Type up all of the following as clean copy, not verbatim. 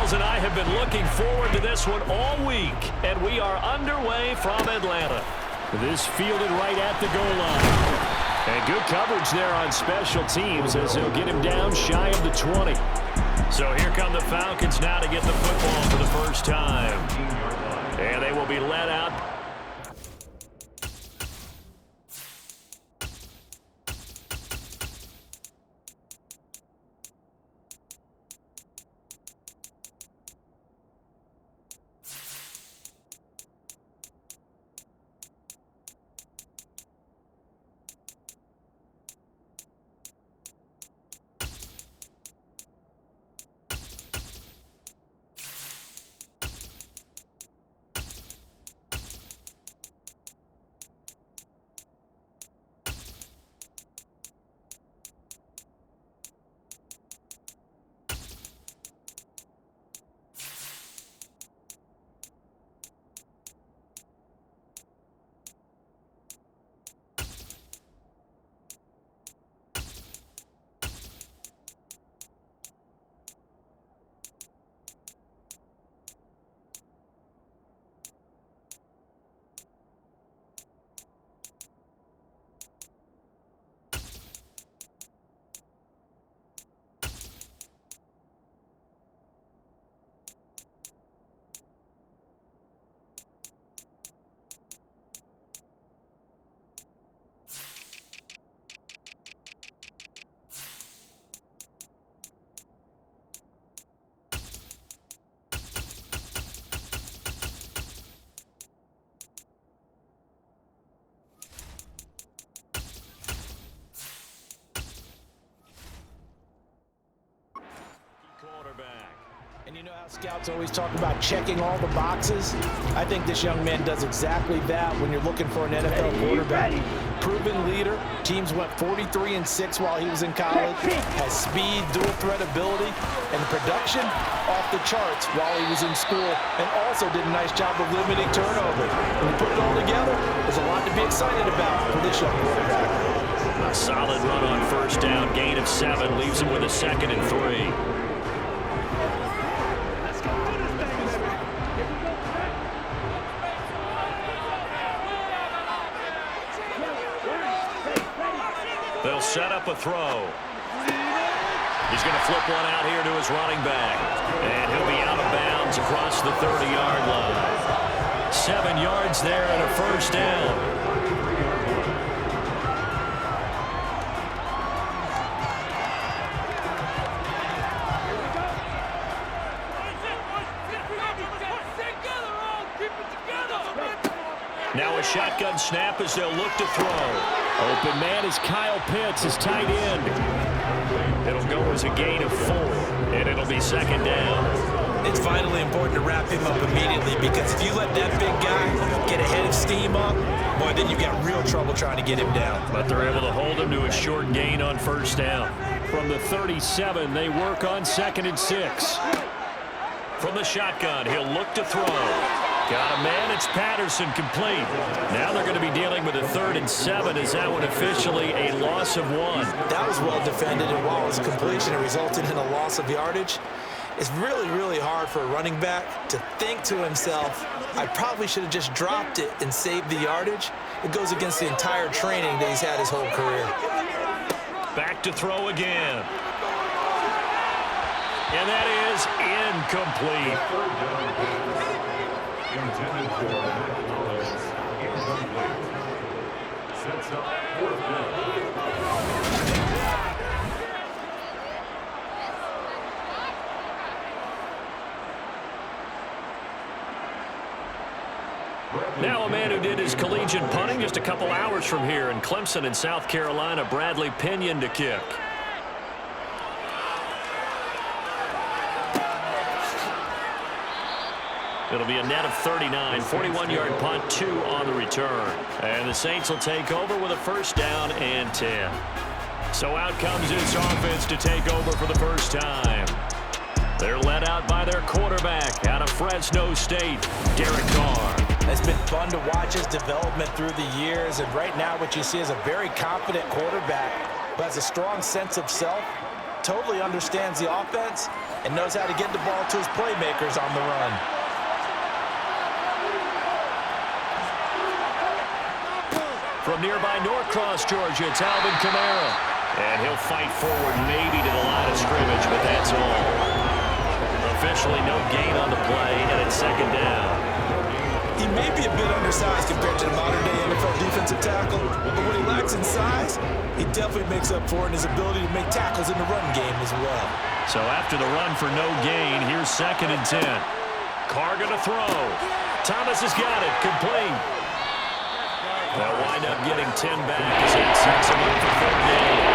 Charles and I have been looking forward to this one all week, and we are underway from Atlanta. This fielded right at the goal line. And good coverage there on special teams as they'll get him down shy of the 20. So here come the Falcons now to get the football for the first time. And they will be led out. And you know how scouts always talk about checking all the boxes? I think this young man does exactly that when you're looking for an NFL quarterback. Proven leader. Teams went 43-6 while he was in college. Has speed, dual threat ability, and production off the charts while he was in school. And also did a nice job of limiting turnover. When you put it all together, there's a lot to be excited about for this young quarterback. A solid run on first down. Gain of 7. Leaves him with a 2nd and 3. They'll set up a throw. He's going to flip one out here to his running back. And he'll be out of bounds across the 30-yard line. 7 yards there and a first down. Now a shotgun snap as they'll look to throw. Open man is Kyle Pitts, his tight end. It'll go as a gain of 4, and it'll be 2nd down. It's vitally important to wrap him up immediately because if you let that big guy get ahead of steam up, boy, then you've got real trouble trying to get him down. But they're able to hold him to a short gain on first down. From the 37, they work on 2nd and 6. From the shotgun, he'll look to throw. Got a man, it's Patterson, complete. Now they're going to be dealing with a 3rd and 7 as that one officially a loss of 1. That was well defended, and while it was completion, it resulted in a loss of yardage. It's really, really hard for a running back to think to himself, I probably should have just dropped it and saved the yardage. It goes against the entire training that he's had his whole career. Back to throw again. And that is incomplete. Intended for incomplete. Sets up 4th down. Now a man who did his collegiate punting just a couple hours from here in Clemson in South Carolina, Bradley Pinion to kick. It'll be a net of 39, 41-yard punt, 2 on the return. And the Saints will take over with a first down and 10. So out comes this offense to take over for the first time. They're led out by their quarterback out of Fresno State, Derek Carr. It's been fun to watch his development through the years, and right now what you see is a very confident quarterback who has a strong sense of self totally understands the offense and knows how to get the ball to his playmakers on the run. From nearby Norcross, Georgia, it's Alvin Kamara. And he'll fight forward maybe to the line of scrimmage, but that's all. Officially no gain on the play, and it's second down. He may be a bit undersized compared to the modern-day NFL defensive tackle, but what he lacks in size, he definitely makes up for in his ability to make tackles in the run game as well. So after the run for no gain, here's 2nd and 10. Carr going to throw. Thomas has got it, complete. They'll wind up getting 10 back as that sets him up for 3rd down.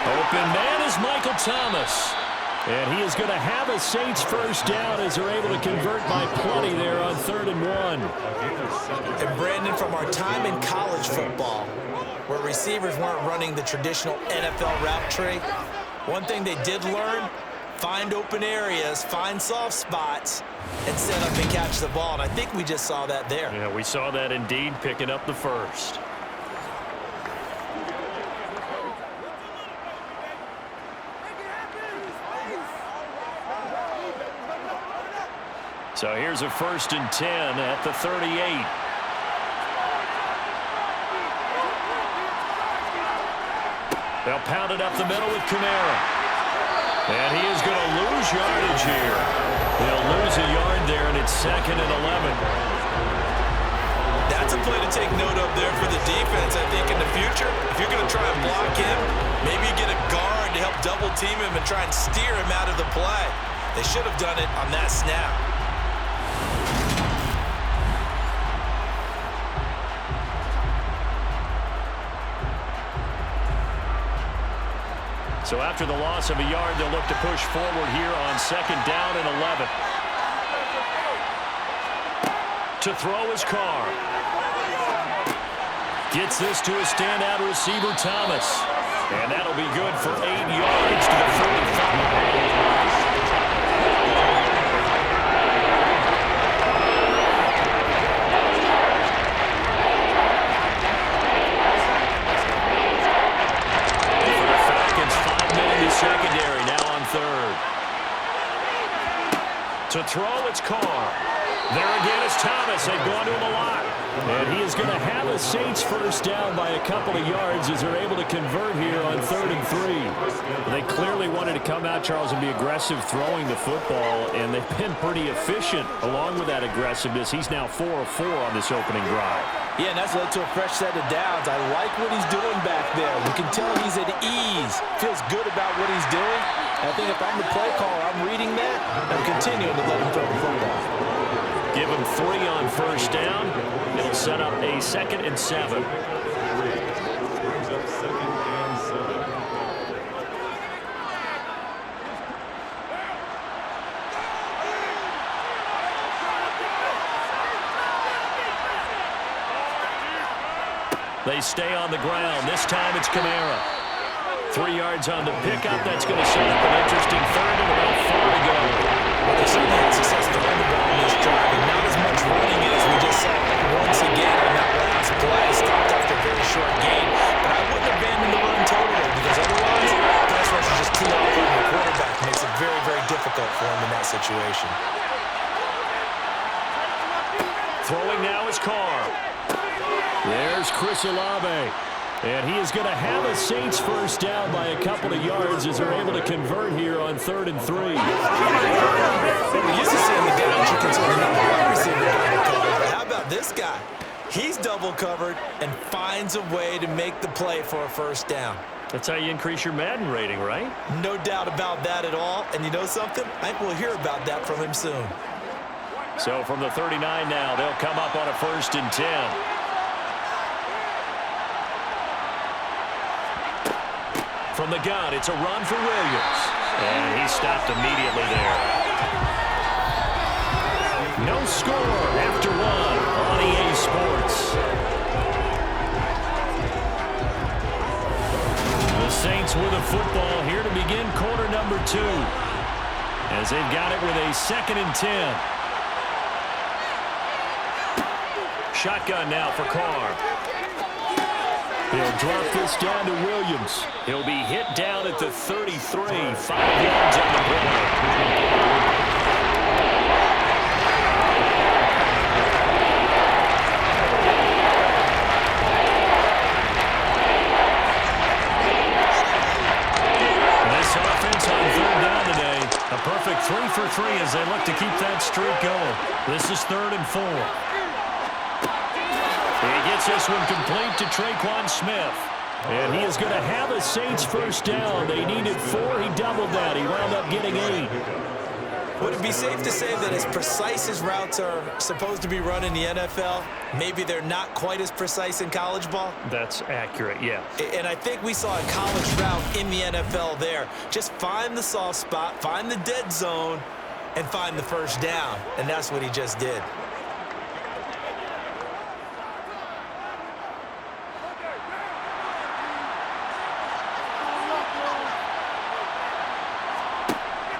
Open man is Michael Thomas. And he is going to have a Saints first down as they're able to convert by plenty there on 3rd and 1. And Brandon, from our time in college football, where receivers weren't running the traditional NFL route tree, one thing they did learn, find open areas, find soft spots, and set up and catch the ball. And I think we just saw that there. Yeah, we saw that indeed, picking up the first. So here's a 1st and 10 at the 38. They'll pound it up the middle with Kamara. And he is going to lose yardage here. They'll lose a yard there, and it's 2nd and 11. That's a play to take note of there for the defense, I think, in the future. If you're going to try and block him, maybe you get a guard to help double team him and try and steer him out of the play. They should have done it on that snap. So after the loss of a yard, they'll look to push forward here on 2nd down and 11. To throw is Carr. Gets this to a standout receiver, Thomas. And that'll be good for 8 yards to the 45. Secondary now on 3rd. To throw, it's Carr. There again is Thomas. They've gone to him a lot. And he is going to have a Saints first down by a couple of yards as they're able to convert here on 3rd and 3. They clearly wanted to come out, Charles, and be aggressive throwing the football, and they've been pretty efficient along with that aggressiveness. He's now 4 of 4 on this opening drive. Yeah, and that's led to a fresh set of downs. I like what he's doing back there. You can tell he's at ease. Feels good about what he's doing. And I think if I'm the play caller, I'm reading that. I'm continuing to let him throw the football. Give him 3 on first down. It'll set up a 2nd and 7. Brings up 2nd and 7. They stay on the ground. This time it's Kamara. 3 yards on the pickup. That's going to set up an interesting 3rd and about 4 to go. Well, they certainly had success throwing the ball in this drive, and not as much running it as we just saw once again on that last play. Stopped after a very short gain. But I wouldn't abandon the run totally, because otherwise, pass rush is just too off on the quarterback. Makes it very, very difficult for him in that situation. Throwing now is Carr. There's Chris Olave. And he is going to have a Saints first down by a couple of yards as they're able to convert here on 3rd and 3. We're used to seeing the guys you consider not wide receiver double covered, but how about this guy? He's double covered and finds a way to make the play for a first down. That's how you increase your Madden rating, right? No doubt about that at all. And you know something? I think we'll hear about that from him soon. So from the 39 now, they'll come up on a 1st and 10. From the gun, it's a run for Williams. And he stopped immediately there. No score after 1 on EA Sports. with a football here to begin quarter number 2. As they've got it with a 2nd and 10. Shotgun now for Carr. He'll drop this down to Williams. He'll be hit down at the 33. 5 yards on the play. A perfect 3 for 3 as they look to keep that streak going. This is 3rd and 4. He gets this one complete to Traquan Smith. And he is going to have a Saints first down. They needed 4. He doubled that. He wound up getting 8. Would it be safe to say that as precise as routes are supposed to be run in the NFL, maybe they're not quite as precise in college ball? That's accurate, yeah. And I think we saw a college route in the NFL there. Just find the soft spot, find the dead zone, and find the first down. And that's what he just did.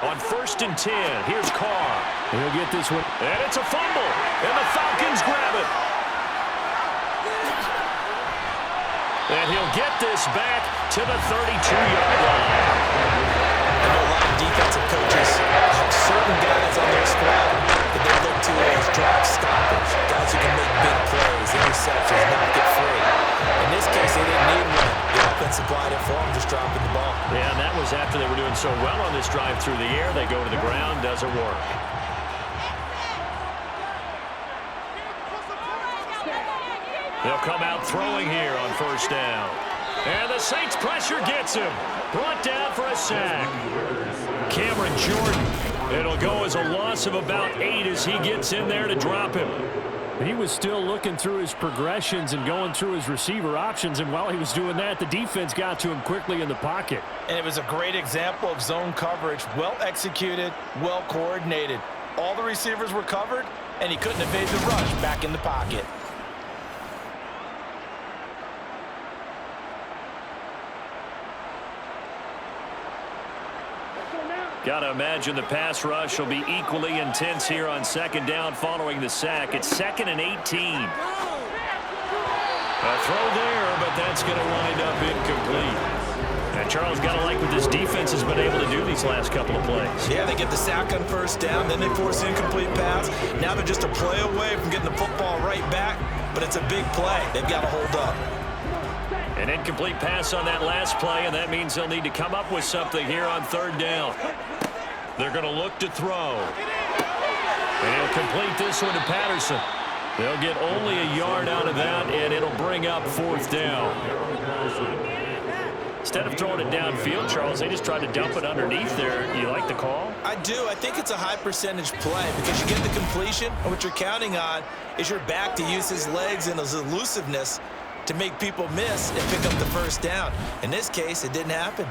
On 1st and 10, here's Carr. He'll get this one. And it's a fumble. And the Falcons grab it. And he'll get this back to the 32-yard line. I know a lot of defensive coaches have certain guys on their squad that they look to as drop stoppers, guys who can make big plays, interceptions, not get free. In this case, they didn't need one. The offense supplied it for them, just dropping the ball. Yeah, and that was after they were doing so well on this drive through the air. They go to the ground, doesn't work. They'll come out throwing here on 1st down. And the Saints pressure gets him. Brought down for a sack. Cameron Jordan. It'll go as a loss of about 8 as he gets in there to drop him. He was still looking through his progressions and going through his receiver options, and while he was doing that, the defense got to him quickly in the pocket. And it was a great example of zone coverage, well executed, well coordinated. All the receivers were covered, and he couldn't evade the rush back in the pocket. Got to imagine the pass rush will be equally intense here on 2nd down following the sack. It's 2nd and 18. A throw there, but that's going to wind up incomplete. And Charles, got to like what this defense has been able to do these last couple of plays. Yeah, they get the sack on 1st down, then they force an incomplete pass. Now they're just a play away from getting the football right back, but it's a big play. They've got to hold up. An incomplete pass on that last play, and that means they'll need to come up with something here on 3rd down. They're going to look to throw. And he'll complete this one to Patterson. They'll get only a yard out of that, and it'll bring up 4th down. Instead of throwing it downfield, Charles, they just tried to dump it underneath there. You like the call? I do. I think it's a high percentage play because you get the completion, and what you're counting on is your back to use his legs and his elusiveness to make people miss and pick up the 1st down. In this case, it didn't happen.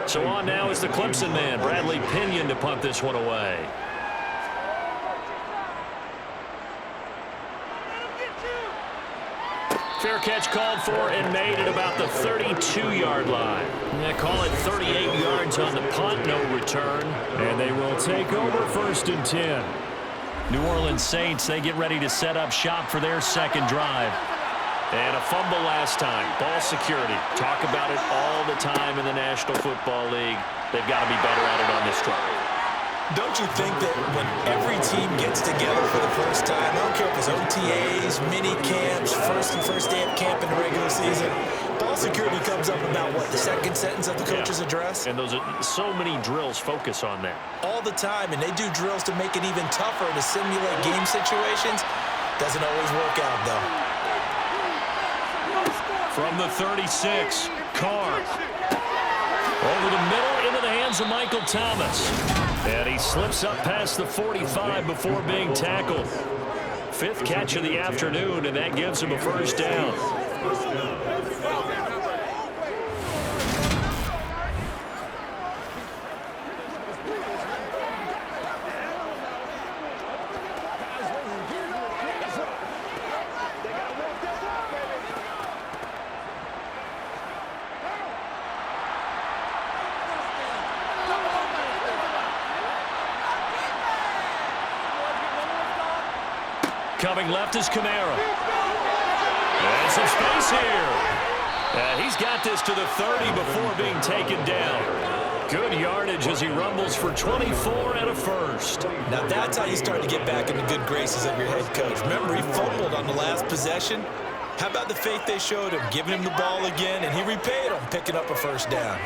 So on now is the Clemson man, Bradley Pinion, to punt this one away. Fair catch called for and made at about the 32-yard line. They call it 38 yards on the punt, no return. And they will take over 1st and 10. New Orleans Saints, they get ready to set up shop for their 2nd drive. And a fumble last time. Ball security. Talk about it all the time in the National Football League. They've got to be better at it on this drive. Don't you think that when every team gets together for the first time, I don't care if it's OTAs, mini camps, first day of camp in the regular season, ball security comes up about, what, the 2nd sentence of the coach's address? And those are so many drills focus on that. All the time, and they do drills to make it even tougher to simulate game situations. Doesn't always work out, though. From the 36, Carr. Over the middle into the hands of Michael Thomas. And he slips up past the 45 before being tackled. 5th catch of the afternoon, and that gives him a 1st down. Coming left is Kamara. And some space here. He's got this to the 30 before being taken down. Good yardage as he rumbles for 24 and a first. Now that's how you start to get back in the good graces of your head coach. Remember, he fumbled on the last possession. How about the faith they showed him, giving him the ball again, and he repaid them, picking up a first down.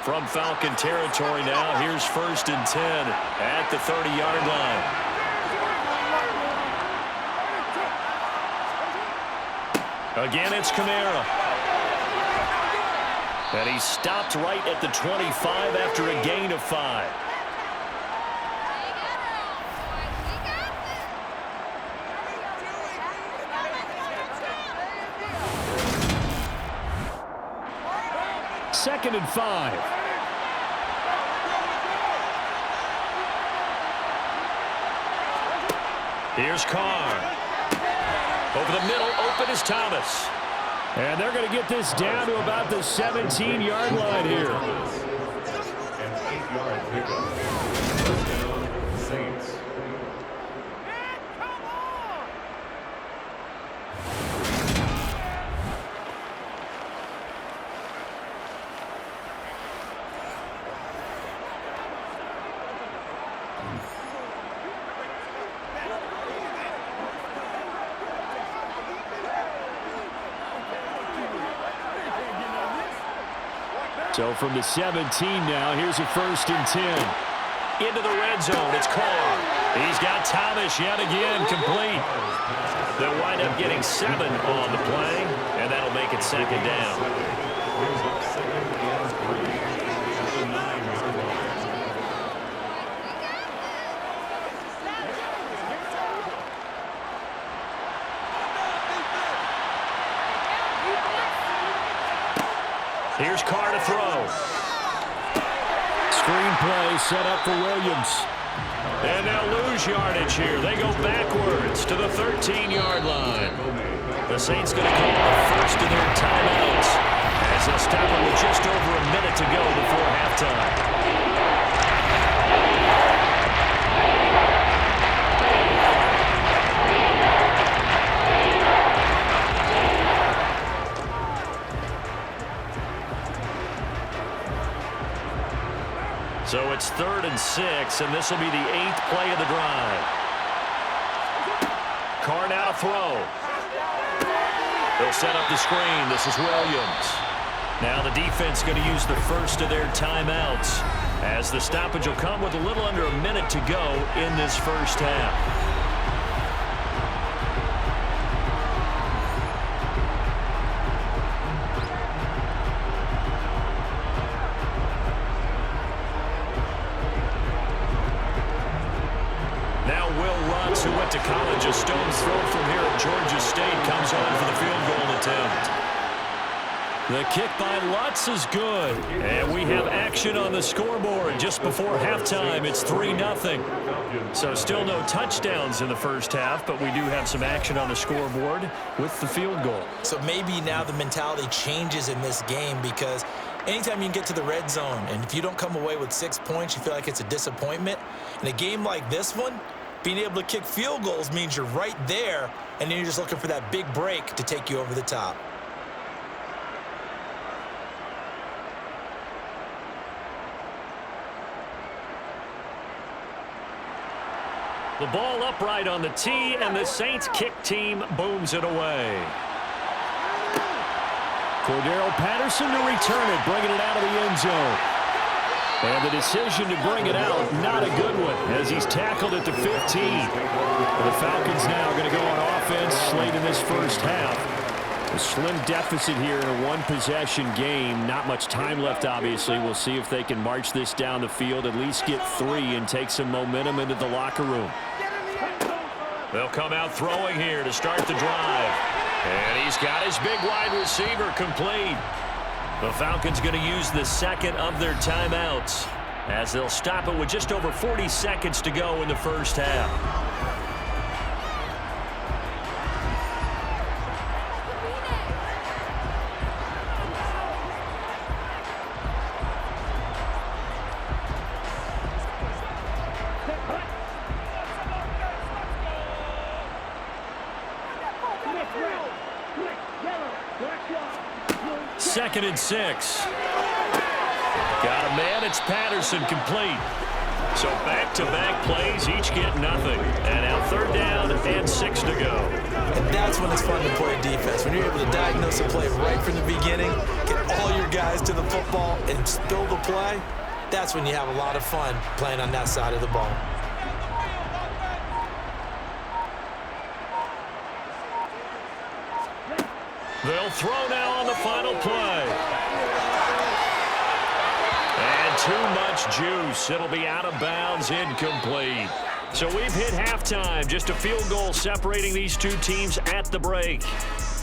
From Falcon territory now, here's 1st and 10 at the 30-yard line. Again, it's Kamara. And he stopped right at the 25 after a gain of 5. Second and 5. Here's Carr. Over the middle, open is Thomas. And they're going to get this down to about the 17-yard line here. An 8-yard pickup. First down, Saints. So from the 17 now, here's a 1st and 10. Into the red zone, it's Carr. He's got Thomas yet again complete. They'll wind up getting 7 on the play, and that'll make it 2nd down. Brings up 2nd and 3. At the 9-yard line. Here's Carr to throw. Screen play set up for Williams. And they'll lose yardage here. They go backwards to the 13-yard line. The Saints going to call the first of their timeouts as they'll stop it with just over a minute to go before halftime. So it's 3rd and 6, and this will be the 8th play of the drive. Carr now to throw. They'll set up the screen. This is Williams. Now the defense going to use the first of their timeouts as the stoppage will come with a little under a minute to go in this first half. Who went to college, a stone's throw from here at Georgia State, comes on for the field goal attempt. The kick by Lutz is good. And we have action on the scoreboard just before halftime. It's 3-0. So still no touchdowns in the first half, but we do have some action on the scoreboard with the field goal. So maybe now the mentality changes in this game because anytime you can get to the red zone, and if you don't come away with 6 points, you feel like it's a disappointment. In a game like this one, being able to kick field goals means you're right there, and then you're just looking for that big break to take you over the top. The ball upright on the tee, and the Saints kick team booms it away. Cordero Patterson to return it, bringing it out of the end zone. And the decision to bring it out, not a good one, as he's tackled at the 15. The Falcons now going to go on offense late in this first half. A slim deficit here in a one-possession game. Not much time left, obviously. We'll see if they can march this down the field, at least get 3, and take some momentum into the locker room. They'll come out throwing here to start the drive. And he's got his big wide receiver complete. The Falcons going to use the second of their timeouts as they'll stop it with just over 40 seconds to go in the first half. 2nd and 6. Got a man. It's Patterson complete. So back-to-back plays, each get nothing. And now 3rd down and 6 to go. And that's when it's fun to play defense. When you're able to diagnose a play right from the beginning, get all your guys to the football, and spill the play, that's when you have a lot of fun playing on that side of the ball. They'll throw now on the final play. And too much juice. It'll be out of bounds, incomplete. So we've hit halftime. Just a field goal separating these two teams at the break.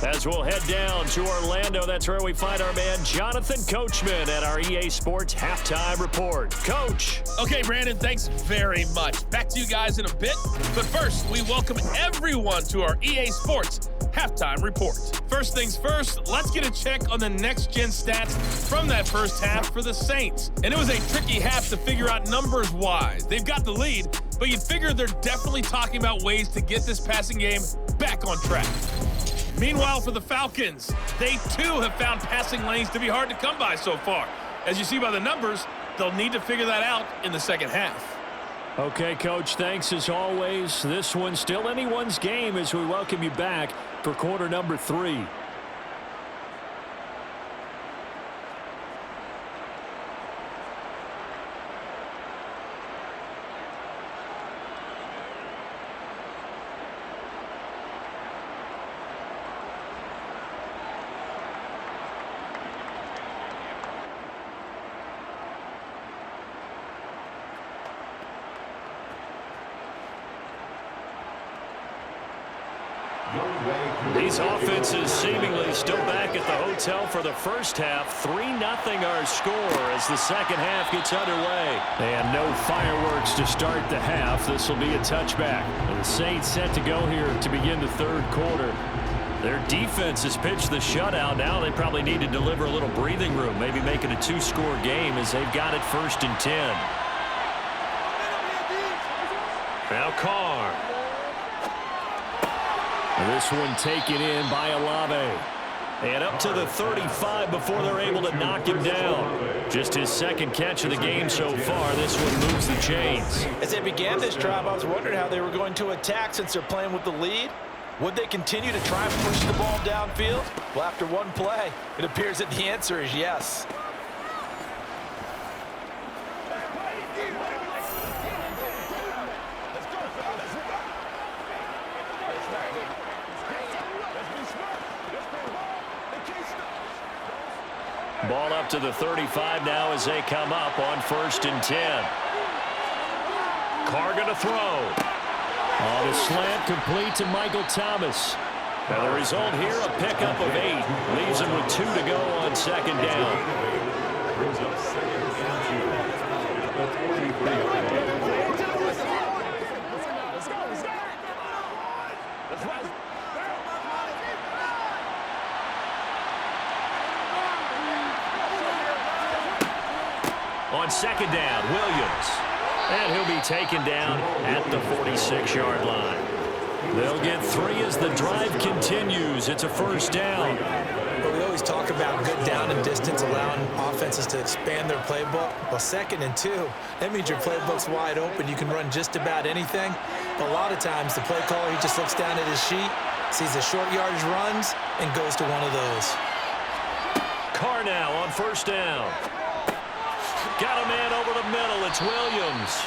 As we'll head down to Orlando, that's where we find our man Jonathan Coachman at our EA Sports Halftime Report. Coach. Okay, Brandon, thanks very much. Back to you guys in a bit. But first, we welcome everyone to our EA Sports Halftime Report. First things first, let's get a check on the next-gen stats from that first half for the Saints. And it was a tricky half to figure out numbers-wise. They've got the lead, but you'd figure they're definitely talking about ways to get this passing game back on track. Meanwhile, for the Falcons, they too have found passing lanes to be hard to come by so far. As you see by the numbers, they'll need to figure that out in the second half. Okay, Coach, thanks as always. This one's still anyone's game as we welcome you back for quarter number 3. These offenses seemingly still back at the hotel for the first half. 3-0 our score as the second half gets underway. And no fireworks to start the half. This will be a touchback. The Saints set to go here to begin the third quarter. Their defense has pitched the shutout. Now they probably need to deliver a little breathing room, maybe make it a 2-score game as they've got it 1st and 10. Now Carr. This one taken in by Olave. And up to the 35 before they're able to knock him down. Just his 2nd catch of the game so far. This one moves the chains. As they began this drive, I was wondering how they were going to attack since they're playing with the lead. Would they continue to try and push the ball downfield? Well, after one play, it appears that the answer is yes. Ball up to the 35 now as they come up on 1st and 10. Carr going to throw. On a slant complete to Michael Thomas. And the result here, a pickup of 8. Leaves him with 2 to go on 2nd down. Brings up 2nd and 2. That's 43. On 2nd down, Williams. And he'll be taken down at the 46-yard line. They'll get 3 as the drive continues. It's a 1st down. But we always talk about good down and distance, allowing offenses to expand their playbook. Well, 2nd and 2, that means your playbook's wide open. You can run just about anything. But a lot of times, the play caller, he just looks down at his sheet, sees the short yardage runs, and goes to one of those. Carr now on 1st down. Got a man over the middle. It's Williams.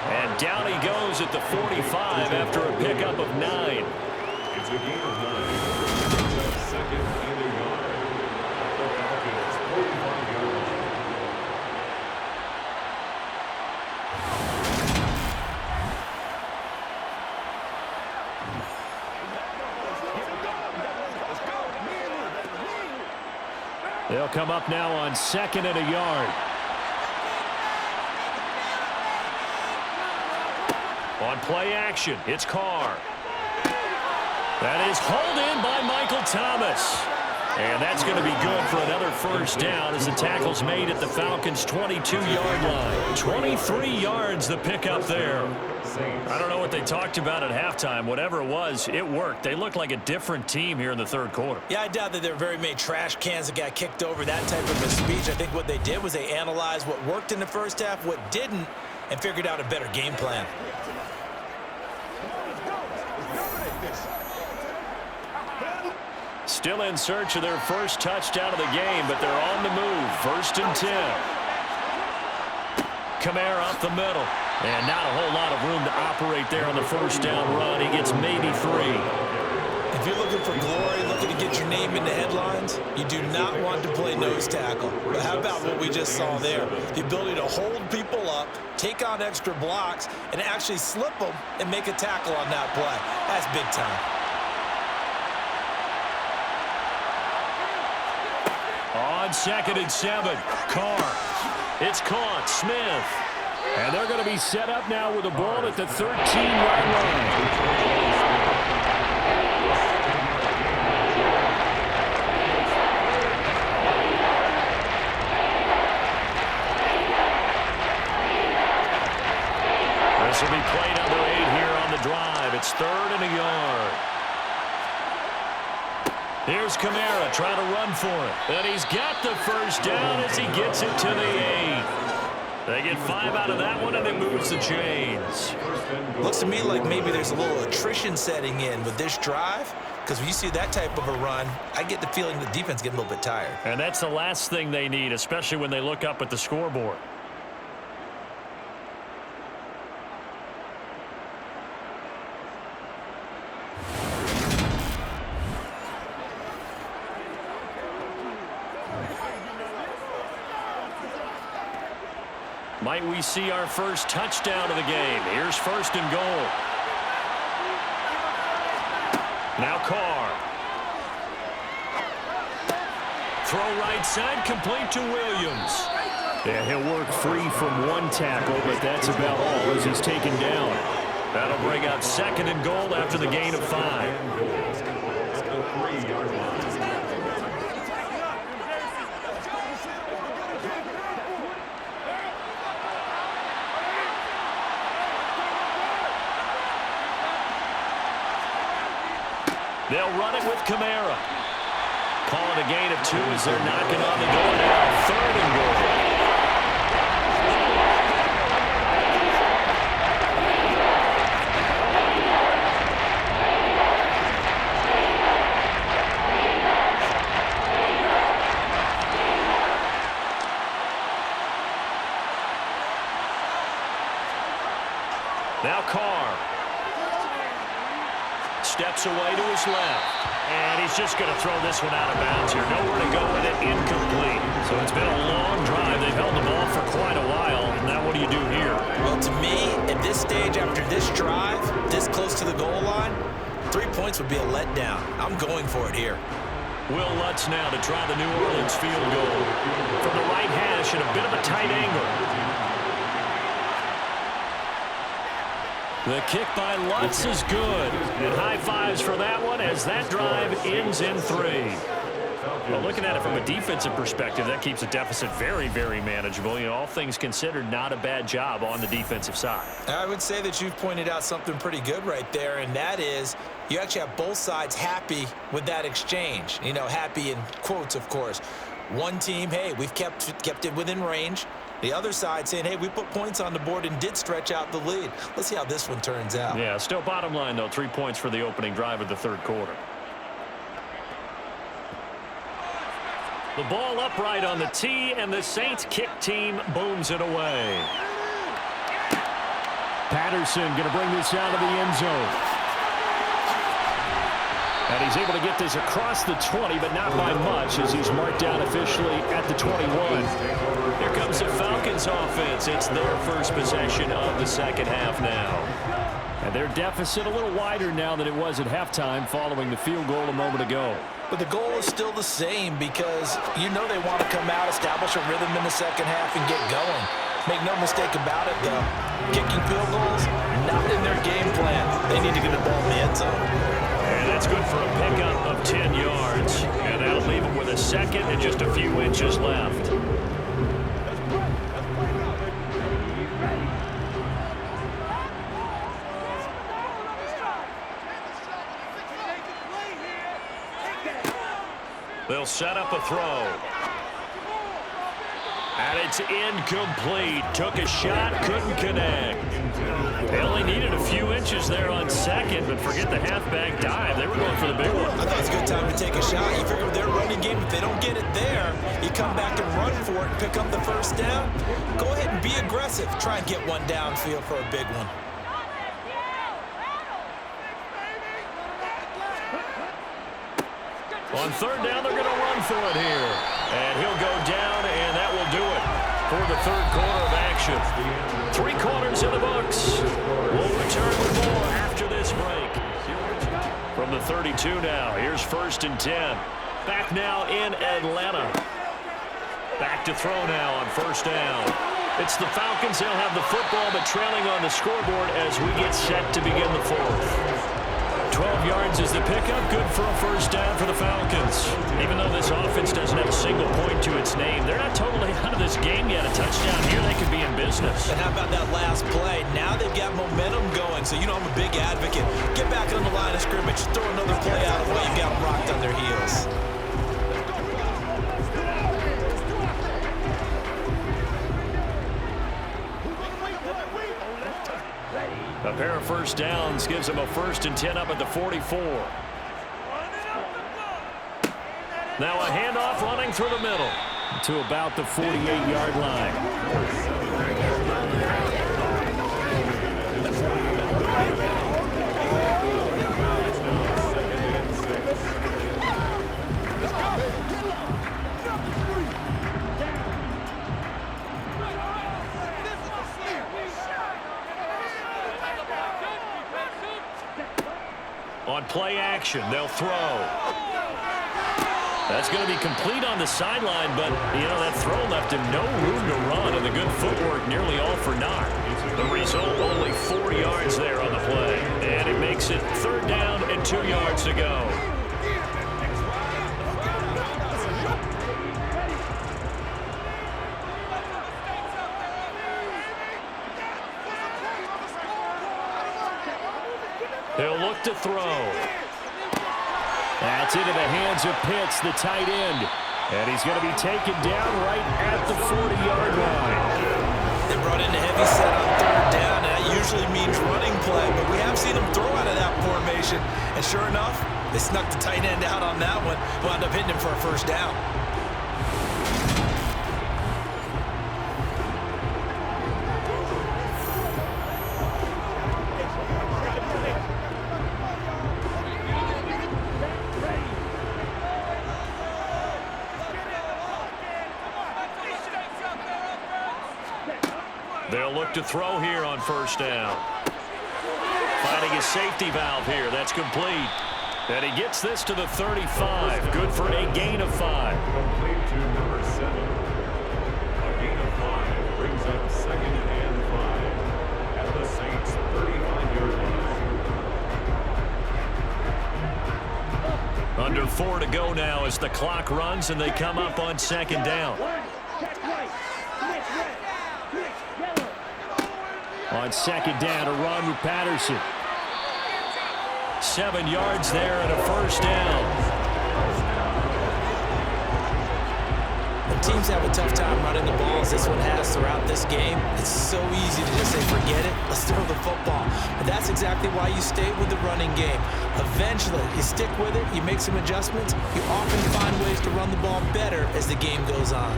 And down he goes at the 45 after a pickup of 9. It's a gain of 9. Brings up 2nd and a yard. At the Falcons, 45-yard line. They'll come up now on 2nd and a yard. On play action, it's Carr. That is hauled in by Michael Thomas. And that's going to be good for another first down as the tackle's made at the Falcons' 22-yard line. 23 yards the pickup there. I don't know what they talked about at halftime. Whatever it was, it worked. They look like a different team here in the third quarter. Yeah, I doubt that there were very many trash cans that got kicked over, that type of a speech. I think what they did was they analyzed what worked in the first half, what didn't, and figured out a better game plan. Still in search of their first touchdown of the game, but they're on the move. 1st and 10. Kamara up the middle. And not a whole lot of room to operate there on the first down run. He gets maybe 3. If you're looking for glory, looking to get your name in the headlines, you do not want to play nose tackle. But how about what we just saw there? The ability to hold people up, take on extra blocks, and actually slip them and make a tackle on that play. That's big time. On 2nd and 7, Carr. It's caught. Smith. And they're going to be set up now with a ball at the 13-yard line. This will be play number 8 here on the drive. It's 3rd and a yard. Here's Kamara trying to run for it. And he's got the first down as he gets it to the 8. They get 5 out of that one, and it moves the chains. Looks to me like maybe there's a little attrition setting in with this drive, because when you see that type of a run, I get the feeling the defense getting a little bit tired. And that's the last thing they need, especially when they look up at the scoreboard. Might we see our first touchdown of the game? Here's 1st and goal. Now Carr. Throw right side, complete to Williams. Yeah, he'll work free from one tackle, but that's about all as he's taken down. That'll bring up 2nd and goal after the gain of 5. They'll run it with Kamara. Call it a gain of 2 as they're knocking on the door now. 3rd and goal. Now Carr. Steps away to his left. And he's just going to throw this one out of bounds here. Nowhere to go with it. Incomplete. So it's been a long drive. They've held the ball for quite a while. And now what do you do here? Well, to me, at this stage, after this drive, this close to the goal line, 3 points would be a letdown. I'm going for it here. Will Lutz now to try the New Orleans field goal. From the right hash at a bit of a tight angle. The kick by Lutz is good. And high fives for that one as that drive ends in 3. Well, looking at it from a defensive perspective, that keeps the deficit very, very manageable. You know, all things considered, not a bad job on the defensive side. I would say that you've pointed out something pretty good right there, and that is you actually have both sides happy with that exchange. You know, happy in quotes, of course. One team, hey, we've kept it within range. The other side saying, hey, we put points on the board and did stretch out the lead. Let's see how this one turns out. Yeah, still bottom line, though, 3 points for the opening drive of the third quarter. The ball upright on the tee, and the Saints kick team booms it away. Patterson going to bring this out of the end zone. And he's able to get this across the 20, but not by much as he's marked down officially at the 21. Here comes the Falcons offense. It's their first possession of the second half now. And their deficit a little wider now than it was at halftime following the field goal a moment ago. But the goal is still the same because you know they want to come out, establish a rhythm in the second half, and get going. Make no mistake about it, though. Kicking field goals, not in their game plan. They need to get the ball in the end zone. And And that's good for a pickup of 10 yards. And that'll leave him with a second and just a few inches left. They'll set up a throw. And it's incomplete. Took a shot, couldn't connect. They only needed a few inches there on second, but forget the halfback dive. They were going for the big one. I thought it's a good time to take a shot. You figure with their running game, if they don't get it there, you come back and run for it and pick up the first down. Go ahead and be aggressive. Try and get one downfield for a big one. On third down, they're going to run for it here. And he'll go down, and that will do it for the third quarter of action. 3 quarters in the books. We'll return with more after this break. From the 32 now, here's 1st and 10. Back now in Atlanta. Back to throw now on 1st down. It's the Falcons. They'll have the football, but trailing on the scoreboard as we get set to begin the 4th. 12 yards is the pickup. Good for a 1st down for the Falcons. Even though this offense doesn't have a single point to its name, they're not totally out of this game yet. A touchdown here, they could be in business. And how about that last play? Now they've got momentum going, so you know I'm a big advocate. Get back on the line of scrimmage, throw another play out of the way. You've got them rocked on their heels. A pair of 1st downs gives them a 1st and 10 up at the 44. Now a handoff running through the middle to about the 48-yard line. On play action, they'll throw. That's going to be complete on the sideline, but, you know, that throw left him no room to run, and the good footwork nearly all for naught. The result, only 4 yards there on the play, and it makes it 3rd down and 2 yards to go. They'll look to throw. That's into the hands of Pitts, the tight end. And he's going to be taken down right at the 40-yard line. They brought in a heavy set on 3rd down, and that usually means running play, but we have seen them throw out of that formation. And sure enough, they snuck the tight end out on that one, wound up hitting him for a 1st down. They'll look to throw here on 1st down. Finding a safety valve here. That's complete. And he gets this to the 35. Good for a gain of 5. Complete to number 7. A gain of 5 brings up 2nd and 5 at the Saints' 35-yard line. Under 4 to go now as the clock runs and they come up on 2nd down. On 2nd down, a run with Patterson. 7 yards there and a 1st down. When teams have a tough time running the ball as this one has throughout this game, it's so easy to just say, forget it, let's throw the football. But that's exactly why you stay with the running game. Eventually, you stick with it, you make some adjustments, you often find ways to run the ball better as the game goes on.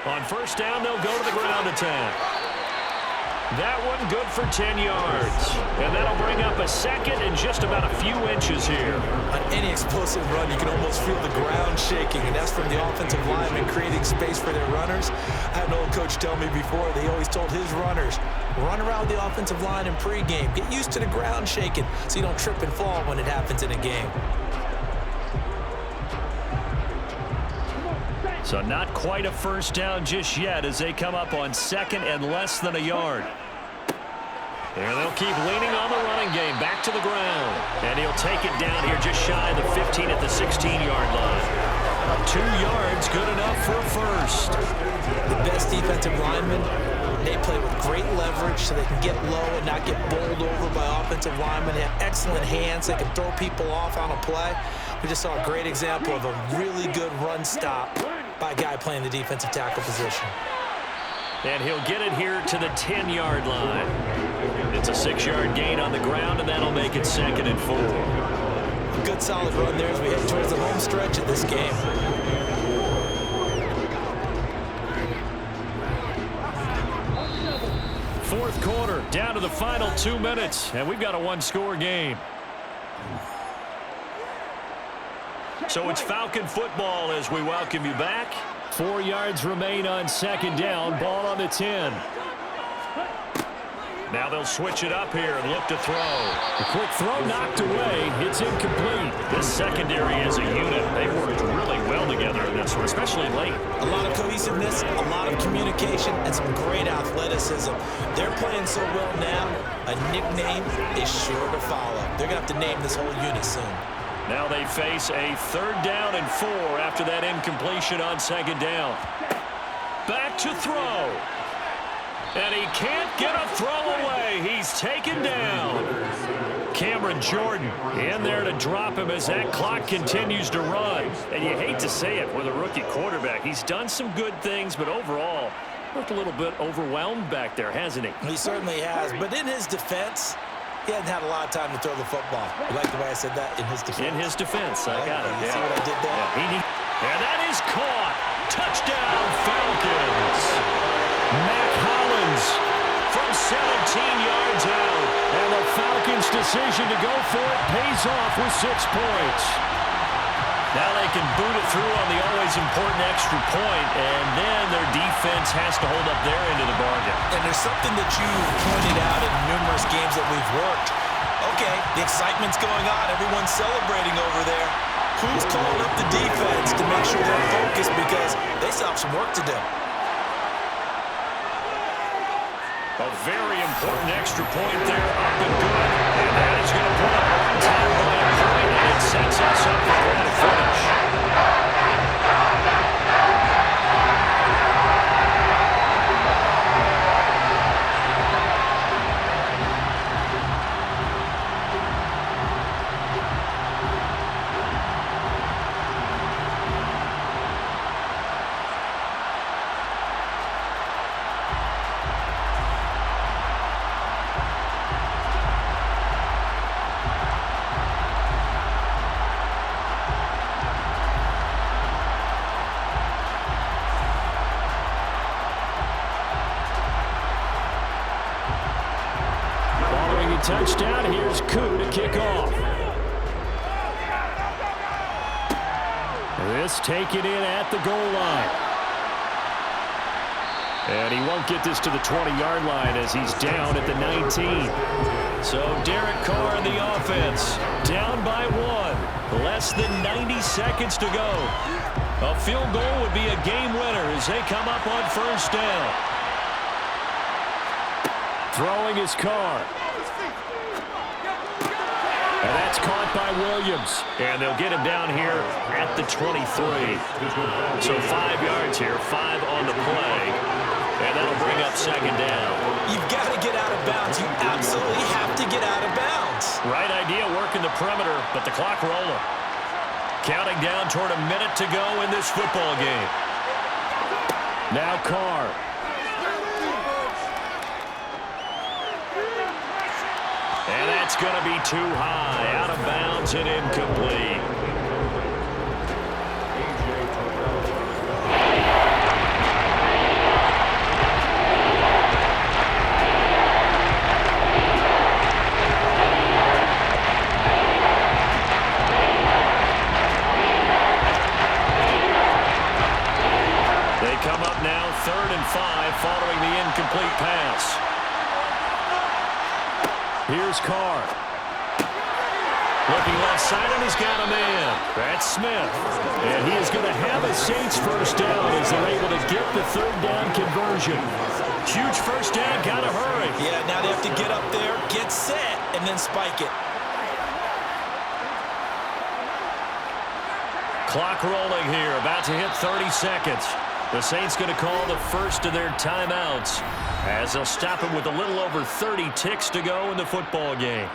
On 1st down, they'll go to the ground attack. That one good for 10 yards. And that'll bring up a 2nd and just about a few inches here. On any explosive run, you can almost feel the ground shaking, and that's from the offensive linemen creating space for their runners. I had an old coach tell me before, they always told his runners, Run around the offensive line in pregame. Get used to the ground shaking so you don't trip and fall when it happens in a game. So not quite a first down just yet as they come up on 2nd and less than a yard. And they'll keep leaning on the running game. Back to the ground. And he'll take it down here just shy of the 15 at the 16-yard line. 2 yards, good enough for a first. The best defensive linemen, they play with great leverage so they can get low and not get bowled over by offensive linemen. They have excellent hands. They can throw people off on a play. We just saw a great example of a really good run stop by a guy playing the defensive tackle position. And he'll get it here to the 10-yard line. It's a 6-yard gain on the ground, and that'll make it 2nd and 4. A good solid run there as we head towards the home stretch of this game. Fourth quarter, down to the final 2 minutes, and we've got a 1-score game. So it's Falcon football as we welcome you back. 4 yards remain on 2nd down. Ball on the 10. Now they'll switch it up here and look to throw. A quick throw knocked away. It's incomplete. This secondary as a unit, they worked really well together in this one, especially late. A lot of cohesiveness, a lot of communication, and some great athleticism. They're playing so well now, a nickname is sure to follow. They're going to have to name this whole unit soon. Now they face a 3rd down and 4 after that incompletion on 2nd down. Back to throw. And he can't get a throw away. He's taken down. Cameron Jordan in there to drop him as that clock continues to run. And you hate to say it with a rookie quarterback. He's done some good things, but overall, looked a little bit overwhelmed back there, hasn't he? He certainly has. But in his defense, he hasn't had a lot of time to throw the football. You like the way I said that? In his defense. In his defense. I got it. You see what I did there? Yeah, and that is caught. Touchdown, Falcons. Mac Hollins from 17 yards out. And the Falcons' decision to go for it pays off with 6 points. Now they can boot it through on the always important extra point, and then their defense has to hold up their end of the bargain. And there's something that you've pointed out in numerous games that we've worked. Okay, the excitement's going on. Everyone's celebrating over there. Who's calling up the defense to make sure they're focused because they still have some work to do? A very important extra point there, up and good. And that is going to put up one time by a point, and it sets us up for a finish. Touchdown. Here's Koo to kick off. This taken in at the goal line. And he won't get this to the 20-yard line as he's down at the 19. So Derek Carr in the offense. Down by 1. Less than 90 seconds to go. A field goal would be a game winner as they come up on 1st down. Throwing is Carr. And that's caught by Williams. And they'll get him down here at the 23. So 5 yards here, 5 on the play. And that'll bring up 2nd down. You've got to get out of bounds. You absolutely have to get out of bounds. Right idea, working the perimeter, but the clock rolling. Counting down toward a minute to go in this football game. Now Carr. And that's going to be too high, out of bounds and incomplete. They come up now 3rd and 5 following the incomplete pass. Here's Carr. Looking left side, and he's got a man. That's Smith. And he is going to have a Saints first down as they're able to get the third down conversion. Huge first down, got to hurry. Yeah, now they have to get up there, get set, and then spike it. Clock rolling here, about to hit 30 seconds. The Saints going to call the first of their timeouts as they'll stop it with a little over 30 ticks to go in the football game.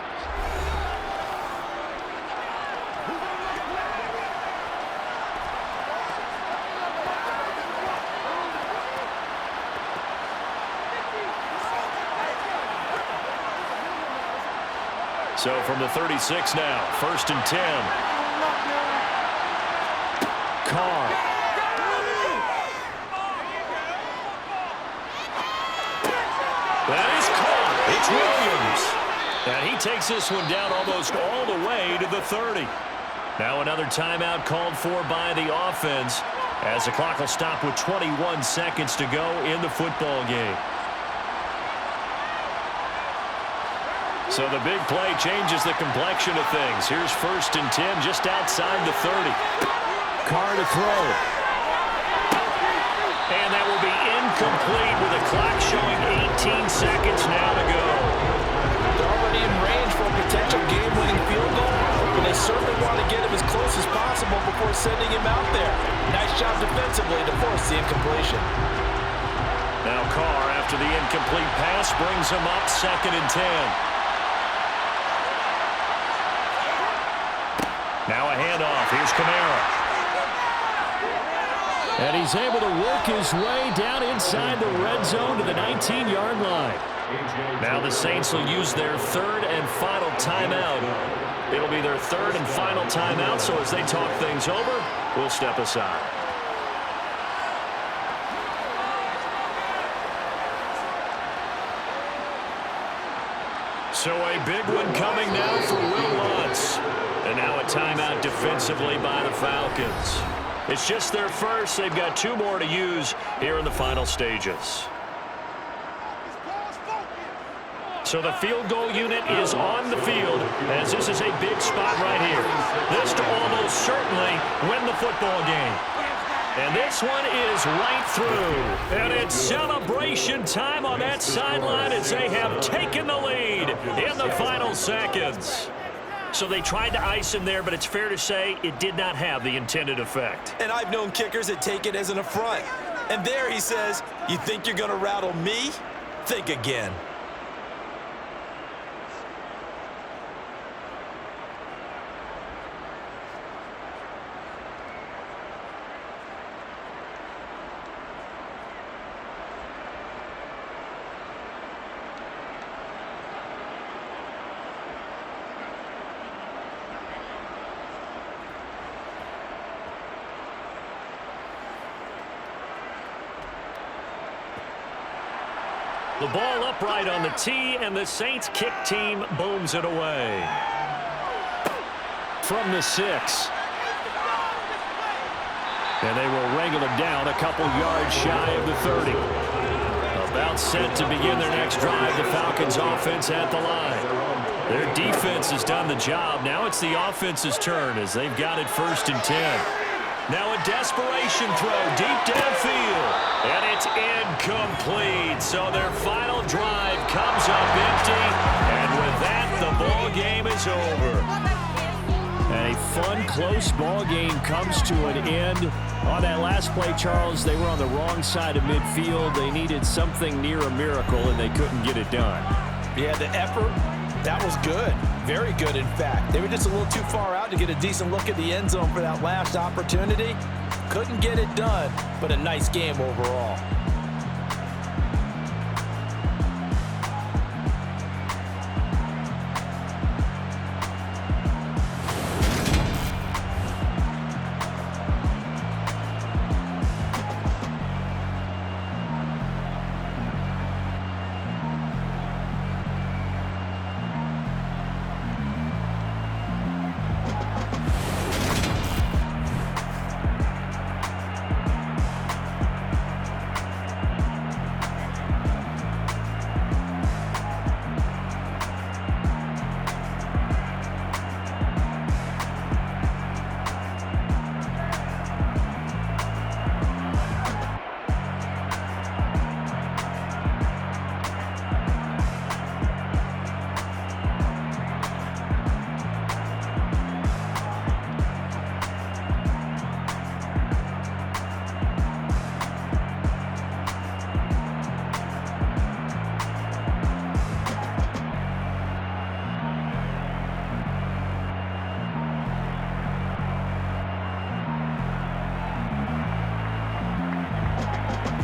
So from the 36 now, 1st and 10. Carr. That is caught. It's Williams. And he takes this one down almost all the way to the 30. Now another timeout called for by the offense as the clock will stop with 21 seconds to go in the football game. So the big play changes the complexion of things. Here's 1st and 10 just outside the 30. Carr to throw. And that will be incomplete with the clock showing 18 seconds now to go. They're already in range for a potential game-winning field goal, but they certainly want to get him as close as possible before sending him out there. Nice job defensively to force the incompletion. Now Carr, after the incomplete pass, brings him up 2nd and 10. Now a handoff. Here's Kamara. And he's able to work his way down inside the red zone to the 19-yard line. Now the Saints will use their third and final timeout. It'll be their third and final timeout, so as they talk things over, we'll step aside. So a big one coming now for Will Lutz. And now a timeout defensively by the Falcons. It's just their first. They've got 2 more to use here in the final stages. So the field goal unit is on the field as this is a big spot right here. This to almost certainly win the football game. And this one is right through. And it's celebration time on that sideline as they have taken the lead in the final seconds. So they tried to ice him there, but it's fair to say it did not have the intended effect. And I've known kickers that take it as an affront. And there he says, you think you're going to rattle me? Think again. The ball upright on the tee, and the Saints kick team booms it away. From the 6. And they will wrangle him down a couple yards shy of the 30. About set to begin their next drive, the Falcons offense at the line. Their defense has done the job. Now it's the offense's turn as they've got it 1st and 10. Now a desperation throw deep downfield. And it's incomplete. So their final drive comes up empty. And with that, the ball game is over. And a fun, close ball game comes to an end. On that last play, Charles, they were on the wrong side of midfield. They needed something near a miracle, and they couldn't get it done. Yeah, the effort, that was good. Very good, in fact. They were just a little too far out to get a decent look at the end zone for that last opportunity. Couldn't get it done, but a nice game overall.